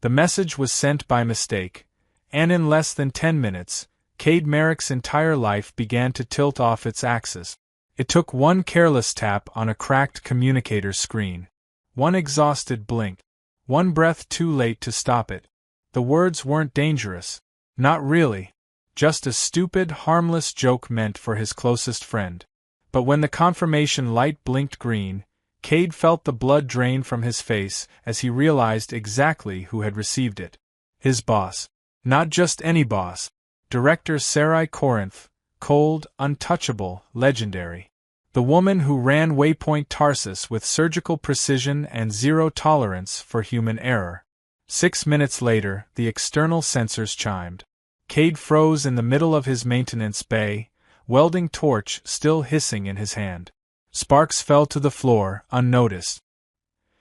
The message was sent by mistake, and in less than 10 minutes, Cade Merrick's entire life began to tilt off its axis. It took one careless tap on a cracked communicator screen, one exhausted blink, one breath too late to stop it. The words weren't dangerous. Not really. Just a stupid, harmless joke meant for his closest friend. But when the confirmation light blinked green, Cade felt the blood drain from his face as he realized exactly who had received it. His boss. Not just any boss. Director Sarai Corinth, cold, untouchable, legendary. The woman who ran Waypoint Tarsus with surgical precision and zero tolerance for human error. 6 minutes later, the external sensors chimed. Cade froze in the middle of his maintenance bay, welding torch still hissing in his hand. Sparks fell to the floor, unnoticed.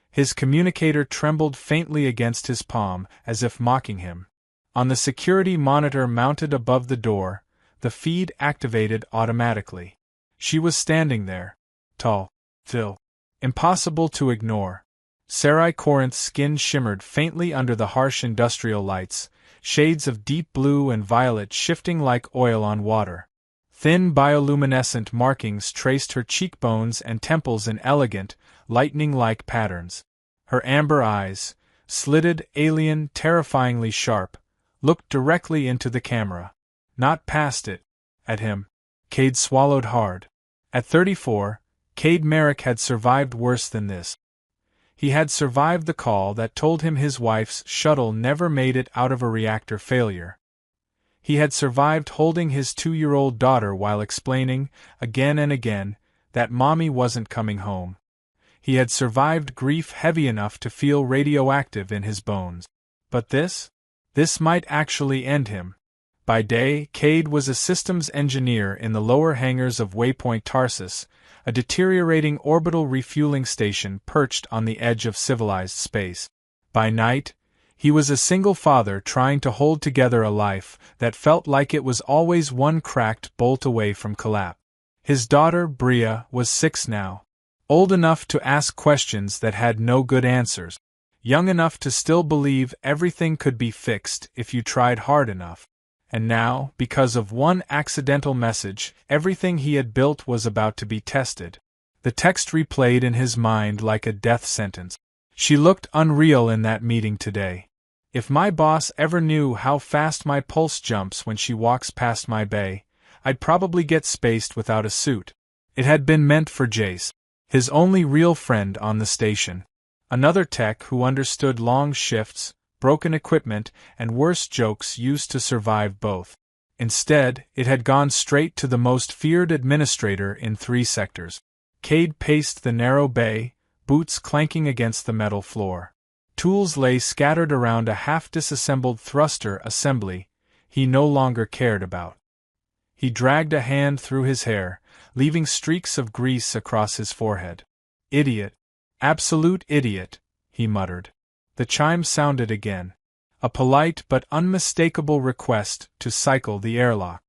His communicator trembled faintly against his palm, as if mocking him. On the security monitor mounted above the door, the feed activated automatically. She was standing there. Tall. Still. Impossible to ignore. Sarai Corinth's skin shimmered faintly under the harsh industrial lights, shades of deep blue and violet shifting like oil on water. Thin bioluminescent markings traced her cheekbones and temples in elegant, lightning-like patterns. Her amber eyes, slitted, alien, terrifyingly sharp, looked directly into the camera. Not past it. At him. Cade swallowed hard. At 34, Cade Merrick had survived worse than this. He had survived the call that told him his wife's shuttle never made it out of a reactor failure. He had survived holding his 2-year-old daughter while explaining, again and again, that mommy wasn't coming home. He had survived grief heavy enough to feel radioactive in his bones. But this? This might actually end him. By day, Cade was a systems engineer in the lower hangars of Waypoint Tarsus, a deteriorating orbital refueling station perched on the edge of civilized space. By night, he was a single father trying to hold together a life that felt like it was always one cracked bolt away from collapse. His daughter, Bria, was 6 now. Old enough to ask questions that had no good answers. Young enough to still believe everything could be fixed if you tried hard enough. And now, because of one accidental message, everything he had built was about to be tested. The text replayed in his mind like a death sentence. She looked unreal in that meeting today. If my boss ever knew how fast my pulse jumps when she walks past my bay, I'd probably get spaced without a suit. It had been meant for Jace, his only real friend on the station. Another tech who understood long shifts, broken equipment, and worse jokes used to survive both. Instead, it had gone straight to the most feared administrator in 3 sectors. Cade paced the narrow bay, boots clanking against the metal floor. Tools lay scattered around a half-disassembled thruster assembly he no longer cared about. He dragged a hand through his hair, leaving streaks of grease across his forehead. Idiot. Absolute idiot, he muttered. The chime sounded again. A polite but unmistakable request to cycle the airlock.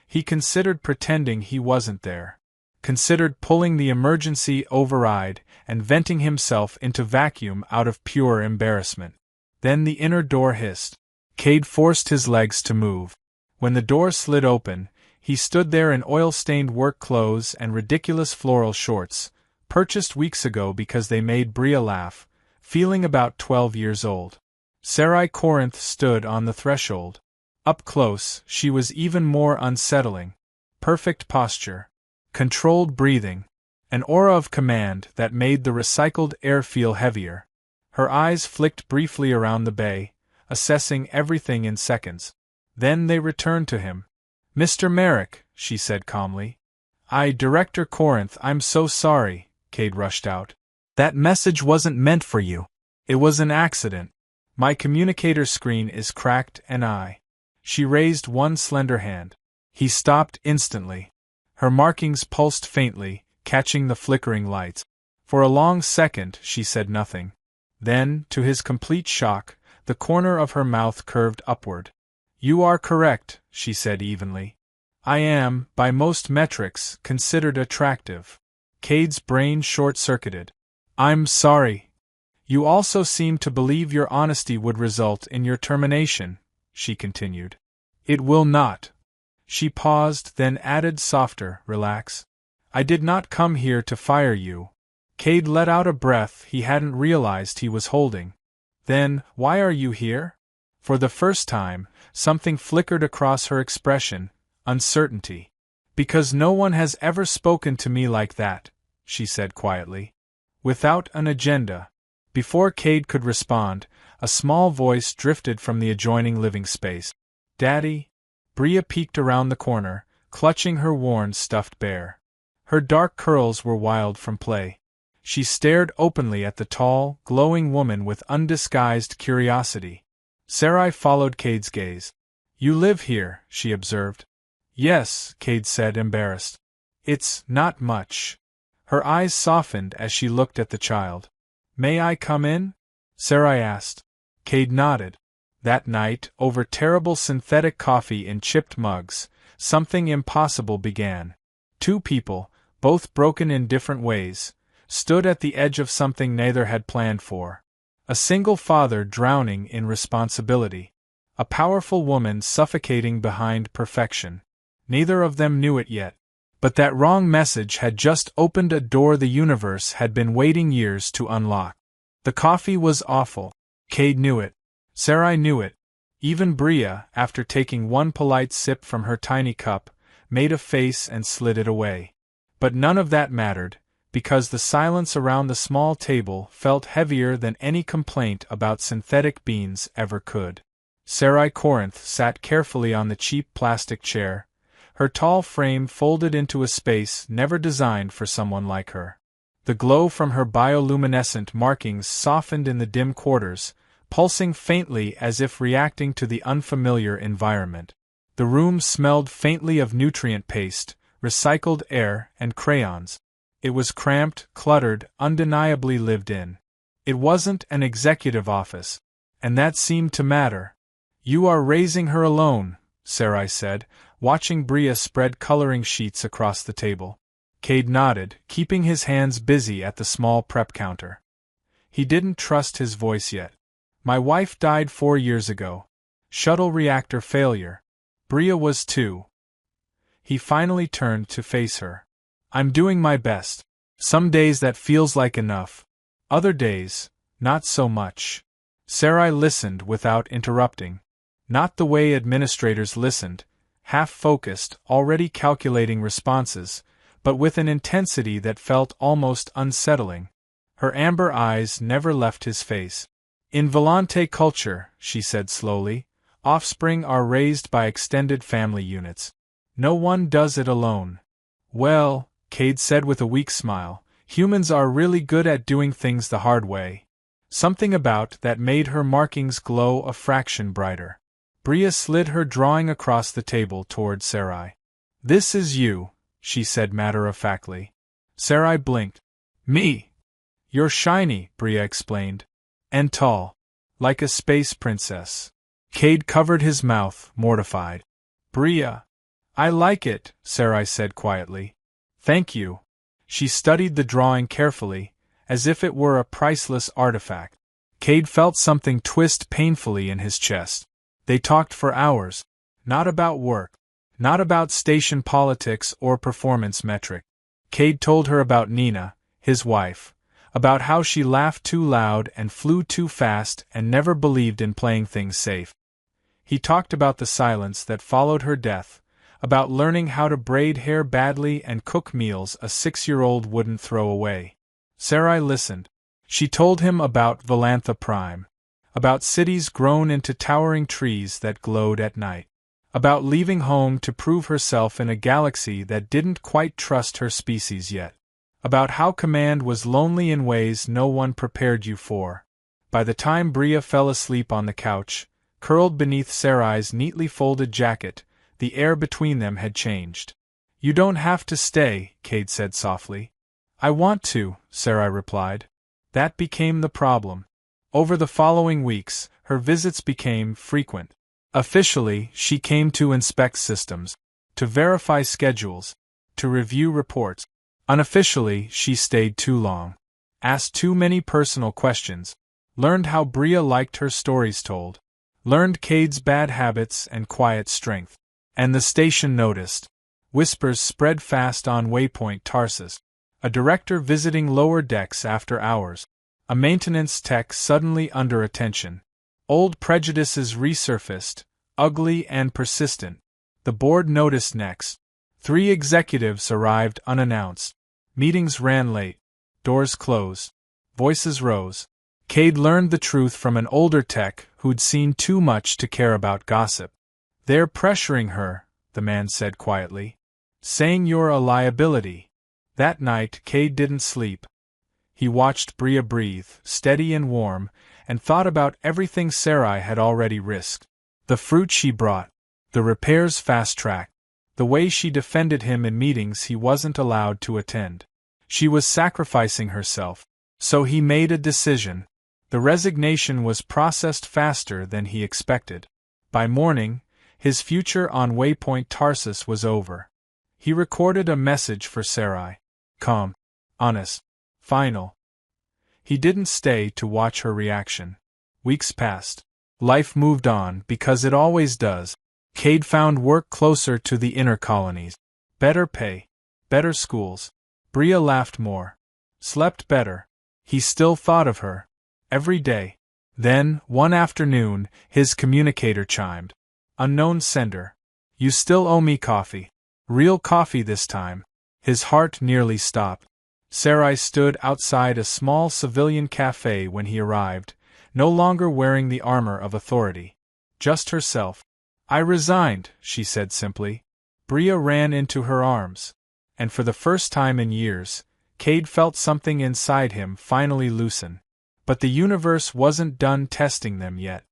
He considered pretending he wasn't there. Considered pulling the emergency override and venting himself into vacuum out of pure embarrassment. Then the inner door hissed. Cade forced his legs to move. When the door slid open, he stood there in oil-stained work clothes and ridiculous floral shorts, purchased weeks ago because they made Bria laugh, feeling about 12 years old. Sarai Corinth stood on the threshold. Up close, she was even more unsettling. Perfect posture. Controlled breathing. An aura of command that made the recycled air feel heavier. Her eyes flicked briefly around the bay, assessing everything in seconds. Then they returned to him. "Mr. Merrick," she said calmly. "Director Corinth, I'm so sorry," Cade rushed out. "That message wasn't meant for you. It was an accident. My communicator screen is cracked and She raised one slender hand. He stopped instantly. Her markings pulsed faintly, catching the flickering lights. For a long second she said nothing. Then, to his complete shock, the corner of her mouth curved upward. "You are correct," she said evenly. "I am, by most metrics, considered attractive." Cade's brain short-circuited. "I'm sorry. You also seem to believe your honesty would result in your termination, she continued. It will not. She paused, then added softer, relax. I did not come here to fire you. Cade let out a breath he hadn't realized he was holding. Then, why are you here? For the first time, something flickered across her expression, uncertainty. Because no one has ever spoken to me like that, she said quietly. Without an agenda. Before Cade could respond, a small voice drifted from the adjoining living space. Daddy? Bria peeked around the corner, clutching her worn stuffed bear. Her dark curls were wild from play. She stared openly at the tall, glowing woman with undisguised curiosity. Sarai followed Cade's gaze. You live here, she observed. Yes, Cade said, embarrassed. It's not much. Her eyes softened as she looked at the child. May I come in? Sarai asked. Cade nodded. That night, over terrible synthetic coffee in chipped mugs, something impossible began. Two people, both broken in different ways, stood at the edge of something neither had planned for. A single father drowning in responsibility. A powerful woman suffocating behind perfection. Neither of them knew it yet. But that wrong message had just opened a door the universe had been waiting years to unlock. The coffee was awful. Cade knew it. Sarai knew it. Even Bria, after taking one polite sip from her tiny cup, made a face and slid it away. But none of that mattered, because the silence around the small table felt heavier than any complaint about synthetic beans ever could. Sarai Corinth sat carefully on the cheap plastic chair, her tall frame folded into a space never designed for someone like her. The glow from her bioluminescent markings softened in the dim quarters, pulsing faintly as if reacting to the unfamiliar environment. The room smelled faintly of nutrient paste, recycled air, and crayons. It was cramped, cluttered, undeniably lived in. It wasn't an executive office, and that seemed to matter. You are raising her alone, Sarai said, watching Bria spread coloring sheets across the table. Cade nodded, keeping his hands busy at the small prep counter. He didn't trust his voice yet. My wife died 4 years ago. Shuttle reactor failure. Bria was too. He finally turned to face her. I'm doing my best. Some days that feels like enough. Other days, not so much. Sarai listened without interrupting. Not the way administrators listened, half-focused, already calculating responses, but with an intensity that felt almost unsettling. Her amber eyes never left his face. In Volante culture, she said slowly, offspring are raised by extended family units. No one does it alone. Well, Cade said with a weak smile, humans are really good at doing things the hard way. Something about that made her markings glow a fraction brighter. Bria slid her drawing across the table toward Sarai. This is you, she said matter-of-factly. Sarai blinked. Me? You're shiny, Bria explained. And tall. Like a space princess. Cade covered his mouth, mortified. Bria. I like it, Sarai said quietly. Thank you. She studied the drawing carefully, as if it were a priceless artifact. Cade felt something twist painfully in his chest. They talked for hours. Not about work. Not about station politics or performance metric. Cade told her about Nina, his wife. About how she laughed too loud and flew too fast and never believed in playing things safe. He talked about the silence that followed her death, about learning how to braid hair badly and cook meals a 6-year-old wouldn't throw away. Sarai listened. She told him about Volantha Prime. About cities grown into towering trees that glowed at night. About leaving home to prove herself in a galaxy that didn't quite trust her species yet. About how command was lonely in ways no one prepared you for. By the time Bria fell asleep on the couch, curled beneath Sarai's neatly folded jacket, the air between them had changed. You don't have to stay, Cade said softly. I want to, Sarai replied. That became the problem. Over the following weeks, her visits became frequent. Officially, she came to inspect systems, to verify schedules, to review reports. Unofficially, she stayed too long. Asked too many personal questions. Learned how Bria liked her stories told. Learned Cade's bad habits and quiet strength. And the station noticed. Whispers spread fast on Waypoint Tarsus. A director visiting lower decks after hours. A maintenance tech suddenly under attention. Old prejudices resurfaced, ugly and persistent. The board noticed next. 3 executives arrived unannounced. Meetings ran late. Doors closed. Voices rose. Cade learned the truth from an older tech who'd seen too much to care about gossip. "They're pressuring her," the man said quietly. "Saying you're a liability." That night, Cade didn't sleep. He watched Bria breathe, steady and warm, and thought about everything Sarai had already risked. The fruit she brought. The repairs fast-tracked. The way she defended him in meetings he wasn't allowed to attend. She was sacrificing herself. So he made a decision. The resignation was processed faster than he expected. By morning, his future on Waypoint Tarsus was over. He recorded a message for Sarai. Calm. Honest. Final. He didn't stay to watch her reaction. Weeks passed. Life moved on because it always does. Cade found work closer to the inner colonies. Better pay. Better schools. Bria laughed more. Slept better. He still thought of her. Every day. Then, one afternoon, his communicator chimed. Unknown sender. You still owe me coffee. Real coffee this time. His heart nearly stopped. Sarai stood outside a small civilian cafe when he arrived, no longer wearing the armor of authority. Just herself. "I resigned," she said simply. Bria ran into her arms. And for the first time in years, Cade felt something inside him finally loosen. But the universe wasn't done testing them yet.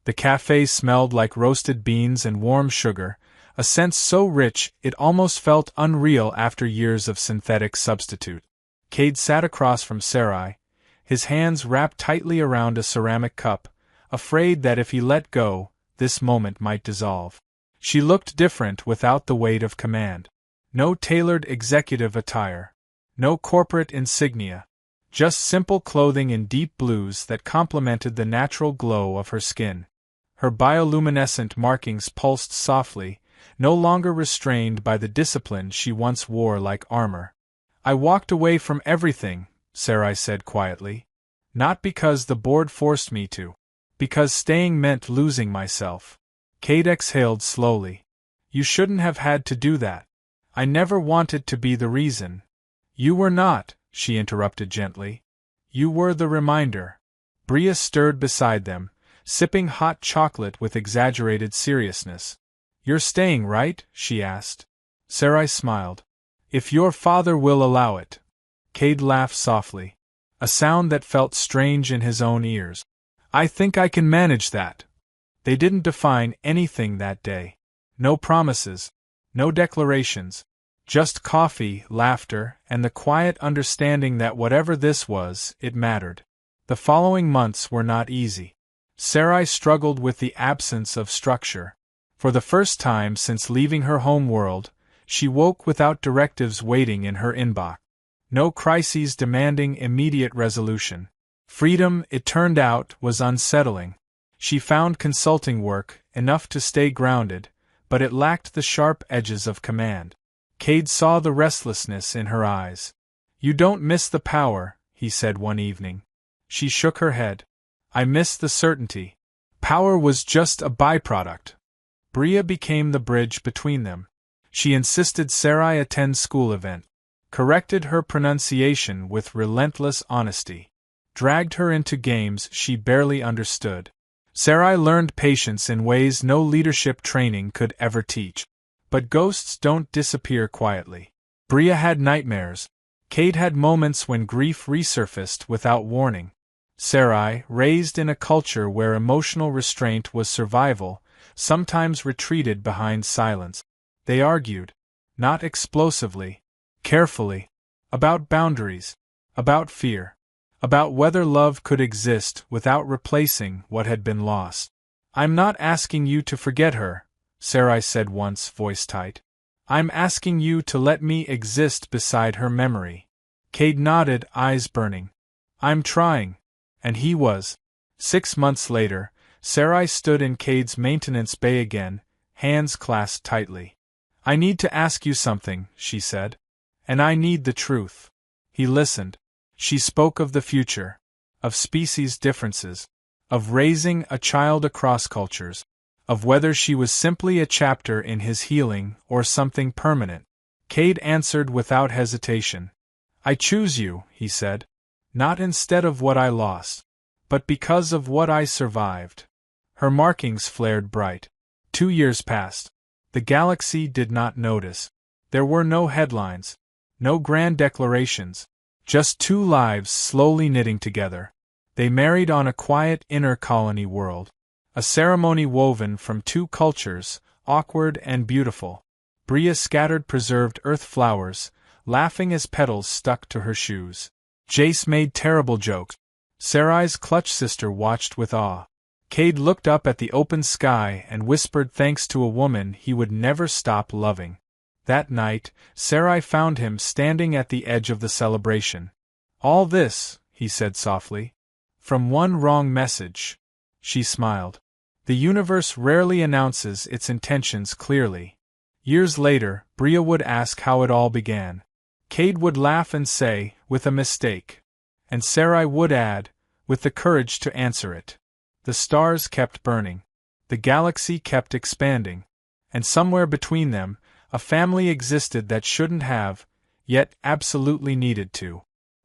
The cafe smelled like roasted beans and warm sugar, a scent so rich it almost felt unreal after years of synthetic substitute. Cade sat across from Sarai, his hands wrapped tightly around a ceramic cup, afraid that if he let go, this moment might dissolve. She looked different without the weight of command. No tailored executive attire. No corporate insignia. Just simple clothing in deep blues that complemented the natural glow of her skin. Her bioluminescent markings pulsed softly, no longer restrained by the discipline she once wore like armor. "I walked away from everything," Sarai said quietly. "Not because the board forced me to. Because staying meant losing myself." Cade exhaled slowly. "You shouldn't have had to do that. I never wanted to be the reason." "You were not," she interrupted gently. "You were the reminder." Bria stirred beside them, sipping hot chocolate with exaggerated seriousness. "You're staying, right?" she asked. Sarai smiled. "If your father will allow it." Cade laughed softly, a sound that felt strange in his own ears. "I think I can manage that." They didn't define anything that day. No promises. No declarations. Just coffee, laughter, and the quiet understanding that whatever this was, it mattered. The following months were not easy. Sarai struggled with the absence of structure. For the first time since leaving her home world, she woke without directives waiting in her inbox. No crises demanding immediate resolution. Freedom, it turned out, was unsettling. She found consulting work, enough to stay grounded, but it lacked the sharp edges of command. Cade saw the restlessness in her eyes. "You don't miss the power," he said one evening. She shook her head. "I miss the certainty. Power was just a byproduct." Bria became the bridge between them. She insisted Sarai attend school event, corrected her pronunciation with relentless honesty, dragged her into games she barely understood. Sarai learned patience in ways no leadership training could ever teach. But ghosts don't disappear quietly. Bria had nightmares. Cade had moments when grief resurfaced without warning. Sarai, raised in a culture where emotional restraint was survival, sometimes retreated behind silence. They argued. Not explosively. Carefully. About boundaries. About fear. About whether love could exist without replacing what had been lost. "I'm not asking you to forget her," Sarai said once, voice tight. "I'm asking you to let me exist beside her memory." Cade nodded, eyes burning. I'm trying. And he was. 6 months later, Sarai stood in Cade's maintenance bay again, hands clasped tightly. I need to ask you something, she said. And I need the truth. He listened. She spoke of the future, of species differences, of raising a child across cultures, of whether she was simply a chapter in his healing or something permanent. Cade answered without hesitation. I choose you, he said. Not instead of what I lost, but because of what I survived. Her markings flared bright. 2 years passed. The galaxy did not notice. There were no headlines, no grand declarations, just 2 lives slowly knitting together. They married on a quiet inner colony world. A ceremony woven from 2 cultures, awkward and beautiful. Bria scattered preserved earth flowers, laughing as petals stuck to her shoes. Jace made terrible jokes. Sarai's clutch sister watched with awe. Cade looked up at the open sky and whispered thanks to a woman he would never stop loving. That night, Sarai found him standing at the edge of the celebration. All this, he said softly, from one wrong message. She smiled. The universe rarely announces its intentions clearly. Years later, Bria would ask how it all began. Cade would laugh and say, with a mistake. And Sarai would add, with the courage to answer it. The stars kept burning. The galaxy kept expanding. And somewhere between them, a family existed that shouldn't have, yet absolutely needed to.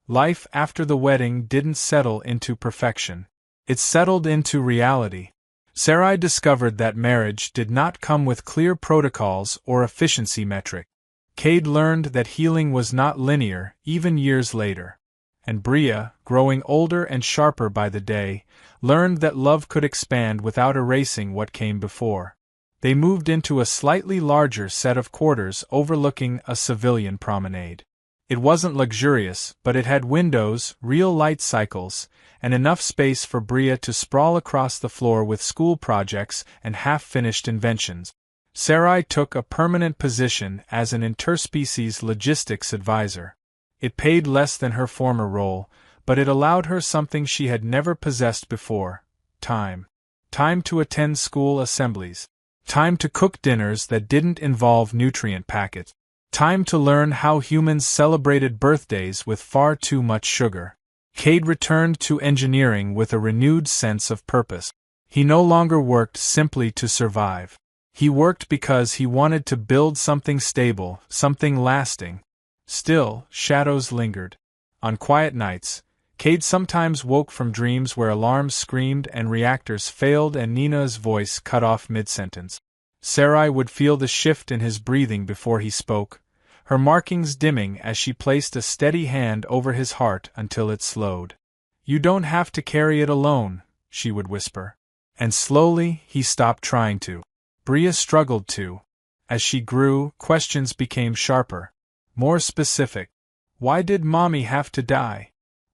Life after the wedding didn't settle into perfection. It settled into reality. Sarai discovered that marriage did not come with clear protocols or efficiency metric. Cade learned that healing was not linear, even years later. And Bria, growing older and sharper by the day, learned that love could expand without erasing what came before. They moved into a slightly larger set of quarters overlooking a civilian promenade. It wasn't luxurious, but it had windows, real light cycles, and enough space for Bria to sprawl across the floor with school projects and half-finished inventions. Sarai took a permanent position as an interspecies logistics advisor. It paid less than her former role, but it allowed her something she had never possessed before: time. Time to attend school assemblies. Time to cook dinners that didn't involve nutrient packets. Time to learn how humans celebrated birthdays with far too much sugar. Cade returned to engineering with a renewed sense of purpose. He no longer worked simply to survive. He worked because he wanted to build something stable, something lasting. Still, shadows lingered. On quiet nights, Cade sometimes woke from dreams where alarms screamed and reactors failed and Nina's voice cut off mid-sentence. Sarai would feel the shift in his breathing before he spoke, her markings dimming as she placed a steady hand over his heart until it slowed. You don't have to carry it alone, she would whisper. And slowly, he stopped trying to. Bria struggled to. As she grew, questions became sharper, more specific. Why did Mommy have to die?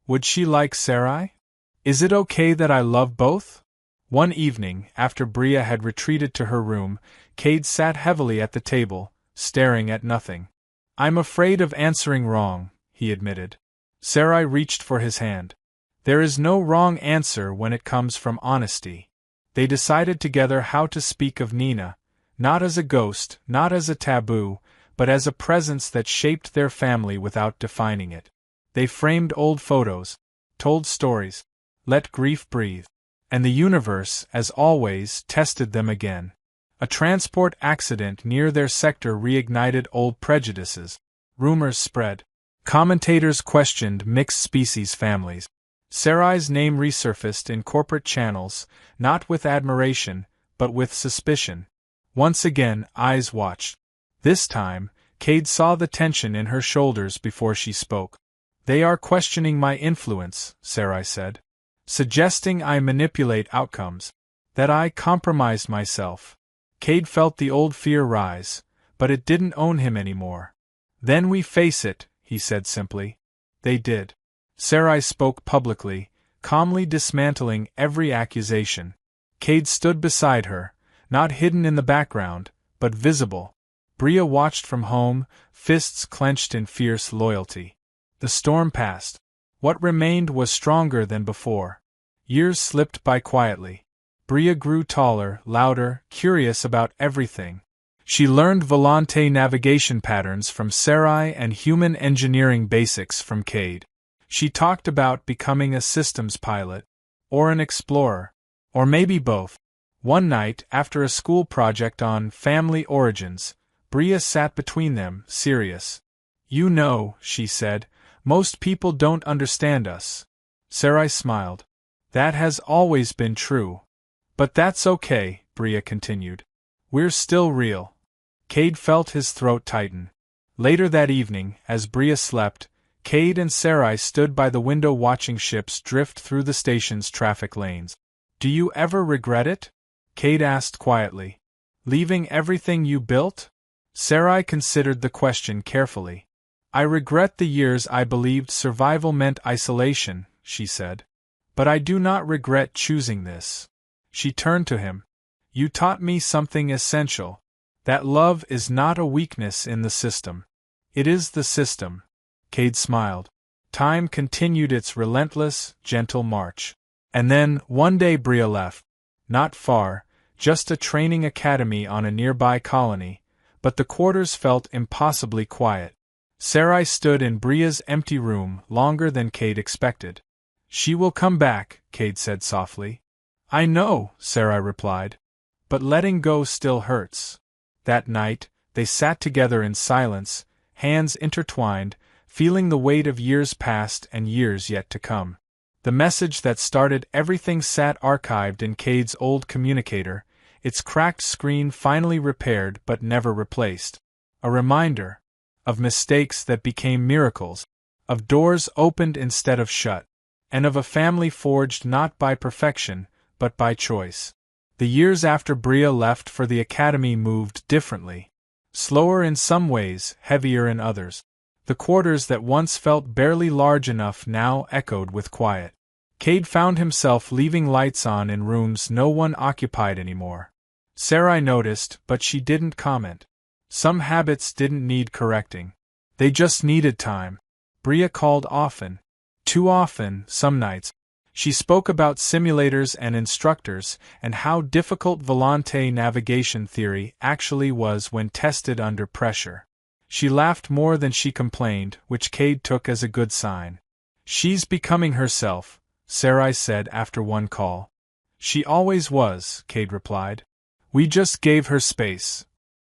Would she like Sarai? Is it okay that I love both? One evening, after Bria had retreated to her room, Cade sat heavily at the table, staring at nothing. I'm afraid of answering wrong, he admitted. Sarai reached for his hand. There is no wrong answer when it comes from honesty. They decided together how to speak of Nina, not as a ghost, not as a taboo, but as a presence that shaped their family without defining it. They framed old photos, told stories, let grief breathe. And the universe, as always, tested them again. A transport accident near their sector reignited old prejudices. Rumors spread. Commentators questioned mixed-species families. Sarai's name resurfaced in corporate channels, not with admiration, but with suspicion. Once again, eyes watched. This time, Cade saw the tension in her shoulders before she spoke. They are questioning my influence, Sarai said. Suggesting I manipulate outcomes. That I compromised myself. Cade felt the old fear rise, but it didn't own him anymore. Then we face it, he said simply. They did. Sarai spoke publicly, calmly dismantling every accusation. Cade stood beside her, not hidden in the background, but visible. Bria watched from home, fists clenched in fierce loyalty. The storm passed. What remained was stronger than before. Years slipped by quietly. Bria grew taller, louder, curious about everything. She learned Volante navigation patterns from Sarai and human engineering basics from Cade. She talked about becoming a systems pilot, or an explorer, or maybe both. One night, after a school project on family origins, Bria sat between them, serious. "You know," she said, "most people don't understand us." Sarai smiled. "That has always been true. But that's okay," Bria continued. "We're still real." Cade felt his throat tighten. Later that evening, as Bria slept, Cade and Sarai stood by the window watching ships drift through the station's traffic lanes. "Do you ever regret it?" Cade asked quietly. "Leaving everything you built?" Sarai considered the question carefully. "I regret the years I believed survival meant isolation," she said. "But I do not regret choosing this." She turned to him. "You taught me something essential. That love is not a weakness in the system. It is the system." Cade smiled. Time continued its relentless, gentle march. And then, one day Bria left. Not far, just a training academy on a nearby colony, but the quarters felt impossibly quiet. Sarai stood in Bria's empty room longer than Cade expected. "She will come back," Cade said softly. "I know," Sarai replied. "But letting go still hurts." That night, they sat together in silence, hands intertwined, feeling the weight of years past and years yet to come. The message that started everything sat archived in Cade's old communicator, its cracked screen finally repaired but never replaced. A reminder of mistakes that became miracles, of doors opened instead of shut, and of a family forged not by perfection, but by choice. The years after Bria left for the academy moved differently. Slower in some ways, heavier in others. The quarters that once felt barely large enough now echoed with quiet. Cade found himself leaving lights on in rooms no one occupied anymore. Sarai noticed, but she didn't comment. Some habits didn't need correcting. They just needed time. Bria called often. Too often, some nights. She spoke about simulators and instructors, and how difficult Volante navigation theory actually was when tested under pressure. She laughed more than she complained, which Cade took as a good sign. "She's becoming herself," Sarai said after one call. "She always was," Cade replied. "We just gave her space."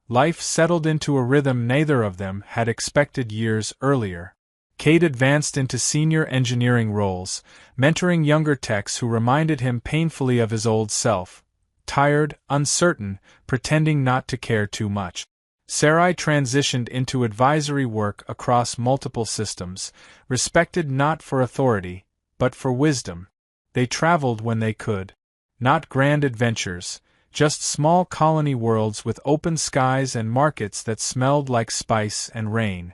Life settled into a rhythm neither of them had expected years earlier. Cade advanced into senior engineering roles, mentoring younger techs who reminded him painfully of his old self, tired, uncertain, pretending not to care too much. Sarai transitioned into advisory work across multiple systems, respected not for authority, but for wisdom. They traveled when they could. Not grand adventures, just small colony worlds with open skies and markets that smelled like spice and rain.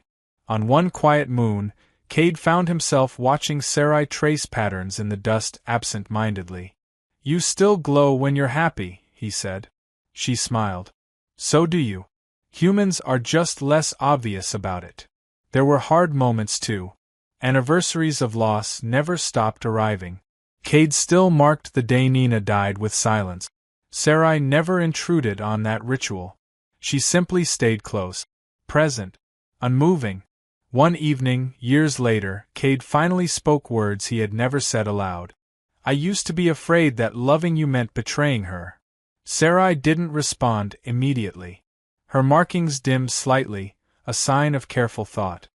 On one quiet moon, Cade found himself watching Sarai trace patterns in the dust absent-mindedly. "You still glow when you're happy," he said. She smiled. "So do you. Humans are just less obvious about it." There were hard moments too. Anniversaries of loss never stopped arriving. Cade still marked the day Nina died with silence. Sarai never intruded on that ritual. She simply stayed close, present, unmoving. One evening, years later, Cade finally spoke words he had never said aloud. "I used to be afraid that loving you meant betraying her." Sarai didn't respond immediately. Her markings dimmed slightly, a sign of careful thought.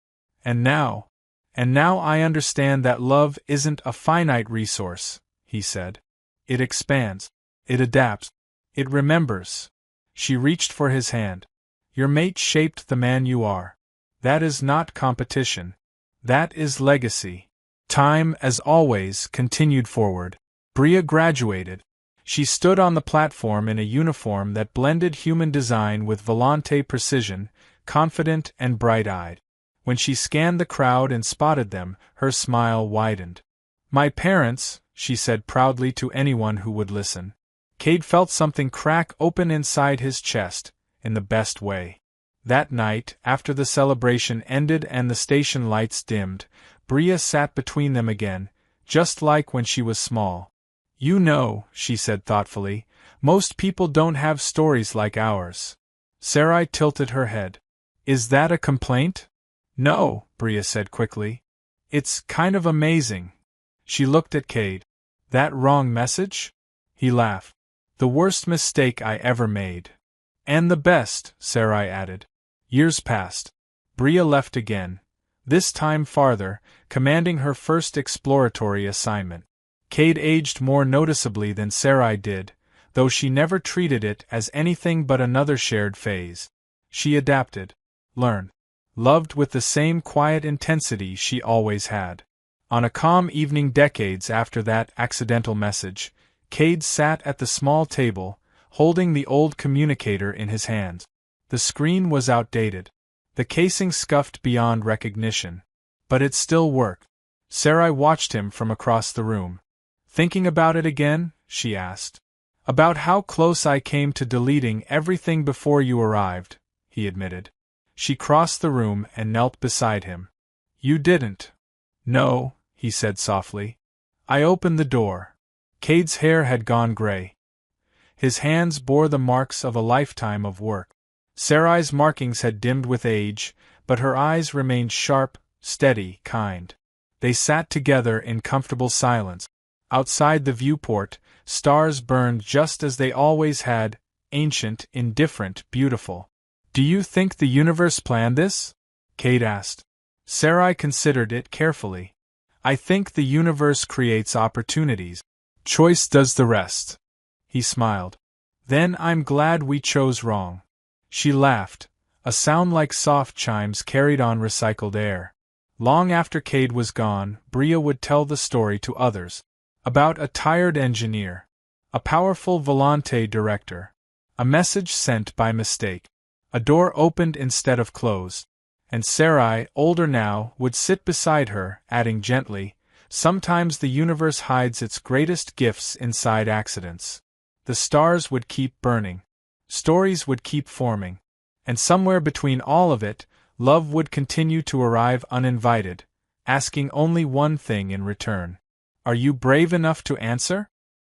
And now I understand that love isn't a finite resource," he said. "It expands. It adapts. It remembers." She reached for his hand. "Your mate shaped the man you are. That is not competition. That is legacy." Time, as always, continued forward. Bria graduated. She stood on the platform in a uniform that blended human design with Volante precision, confident and bright-eyed. When she scanned the crowd and spotted them, her smile widened. "My parents," she said proudly to anyone who would listen. Cade felt something crack open inside his chest, in the best way. That night, after the celebration ended and the station lights dimmed, Bria sat between them again, just like when she was small. You know, she said thoughtfully, most people don't have stories like ours. Sarai tilted her head. Is that a complaint? No, Bria said quickly. It's kind of amazing. She looked at Cade. That wrong message? He laughed. The worst mistake I ever made. And the best, Sarai added. Years passed. Bria left again, this time farther, commanding her first exploratory assignment. Cade aged more noticeably than Sarai did, though she never treated it as anything but another shared phase. She adapted, learned, loved with the same quiet intensity she always had. On a calm evening decades after that accidental message, Cade sat at the small table, holding the old communicator in his hands. The screen was outdated. The casing scuffed beyond recognition. But it still worked. Sarai watched him from across the room. Thinking about it again? She asked. About how close I came to deleting everything before you arrived, he admitted. She crossed the room and knelt beside him. You didn't. No, he said softly. I opened the door. Cade's hair had gone gray. His hands bore the marks of a lifetime of work. Sarai's markings had dimmed with age, but her eyes remained sharp, steady, kind. They sat together in comfortable silence. Outside the viewport, stars burned just as they always had, ancient, indifferent, beautiful. Do you think the universe planned this? Cade asked. Sarai considered it carefully. I think the universe creates opportunities. Choice does the rest. He smiled. Then I'm glad we chose wrong. She laughed, a sound like soft chimes carried on recycled air. Long after Cade was gone, Bria would tell the story to others. About a tired engineer. A powerful volante director. A message sent by mistake. A door opened instead of closed. And Sarai, older now, would sit beside her, adding gently, sometimes the universe hides its greatest gifts inside accidents. The stars would keep burning. Stories would keep forming. And somewhere between all of it, love would continue to arrive uninvited, asking only one thing in return. Are you brave enough to answer?